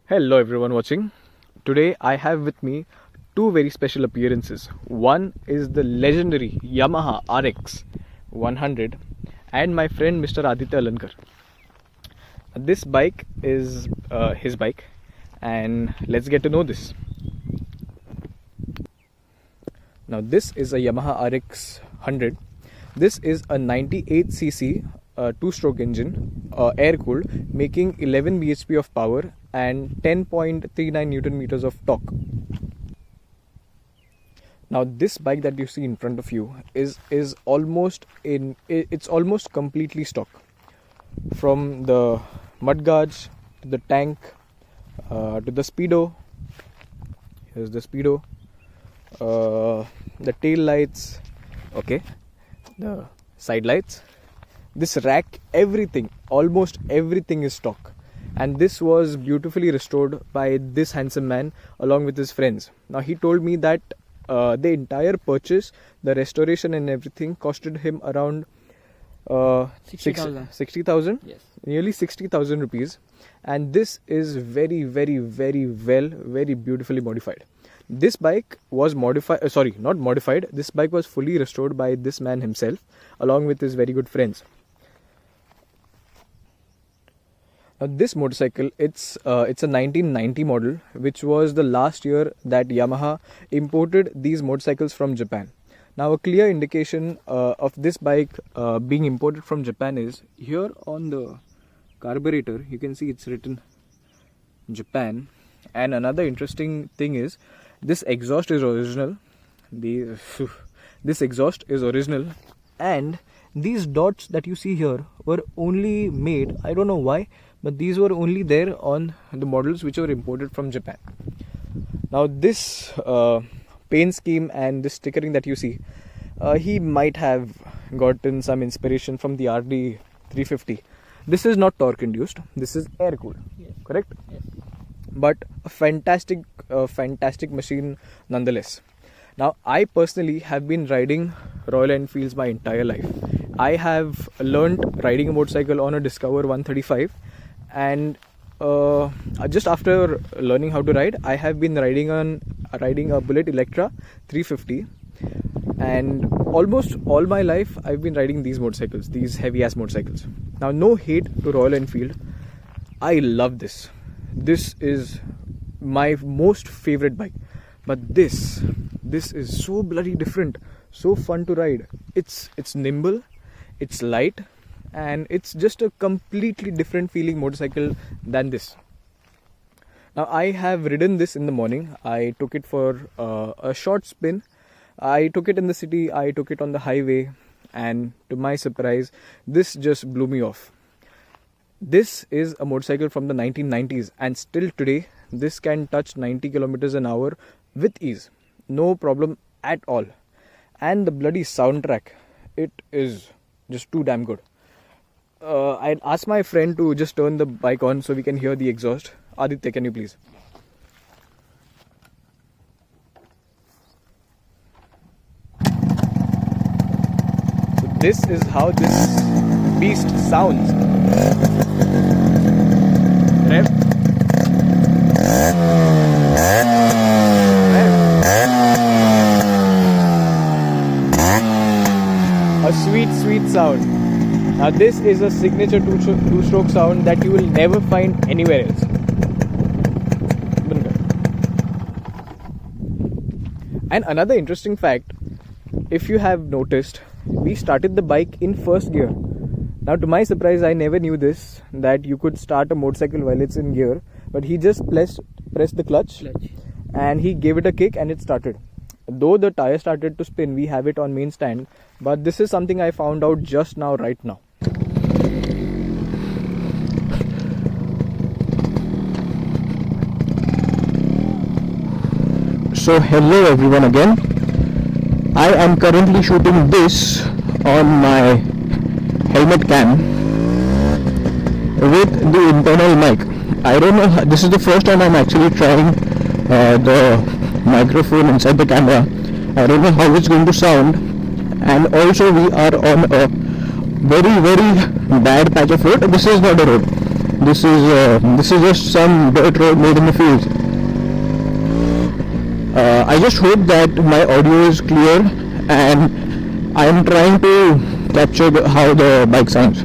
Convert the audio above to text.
Hello everyone watching. Today I have with me two very special appearances. One is the legendary Yamaha RX 100 and my friend Mr. Aditya Alankar. This bike is his bike and let's get to know this. Now this is a Yamaha RX 100. This is a 98cc 2-stroke engine, air-cooled, making 11 bhp of power and 10.39 Newton meters of torque. Now this bike that you see in front of you is almost completely stock. From the mudguards to the tank to the speedo. Here's the speedo. The tail lights, okay, the side lights, this rack, everything, almost everything is stock, and this was beautifully restored by this handsome man along with his friends. Now he told me that the entire purchase, the restoration and everything costed him around 60,000, Yes. nearly 60,000 rupees, and this is very beautifully modified. This bike was this bike was fully restored by this man himself along with his very good friends. Now this motorcycle, it's a 1990 model, which was the last year that Yamaha imported these motorcycles from Japan. Now a clear indication of this bike being imported from Japan is here on the carburetor. You can see it's written Japan. And another interesting thing is this exhaust is original. This exhaust is original, and these dots that you see here were only made, I don't know why, but these were only there on the models which were imported from Japan. Now this paint scheme and this stickering that you see, he might have gotten some inspiration from the RD 350. This is not torque induced, this is air cooled. Yes. Correct? Yes. But a fantastic machine nonetheless. Now I personally have been riding Royal Enfields my entire life. I have learnt riding a motorcycle on a Discover 135, and just after learning how to ride, I have been riding a Bullet Electra 350, and almost all my life I've been riding these motorcycles, these heavy ass motorcycles. Now no hate to Royal Enfield, I love this. This is my most favorite bike, but this is so bloody different, so fun to ride. It's nimble, it's light, and it's just a completely different feeling motorcycle than this. Now I have ridden this in the morning. I took it for a short spin. I took it in the city, I took it on the highway, and to my surprise, this just blew me off. This is a motorcycle from the 1990s, and still today this can touch 90 kilometers an hour with ease, no problem at all. And the bloody soundtrack, it is just too damn good. I'd ask my friend to just turn the bike on so we can hear the exhaust. Aditya, can you please? So this is how this beast sounds. Rev. A sweet sound. Now this is a signature two-stroke sound that you will never find anywhere else. And another interesting fact, if you have noticed, we started the bike in first gear. Now to my surprise, I never knew this, that you could start a motorcycle while it's in gear, but he just pressed the clutch and he gave it a kick and it started. Though the tire started to spin, we have it on main stand, but this is something I found out just now, right now. So hello everyone again. I am currently shooting this on my helmet cam with the internal mic. I don't know, this is the first time I'm actually trying the microphone inside the camera. I don't know how it's going to sound, and also we are on a very bad patch of road. This is not a road, This is just some dirt road made in the fields. I just hope that my audio is clear, and I am trying to capture how the bike sounds.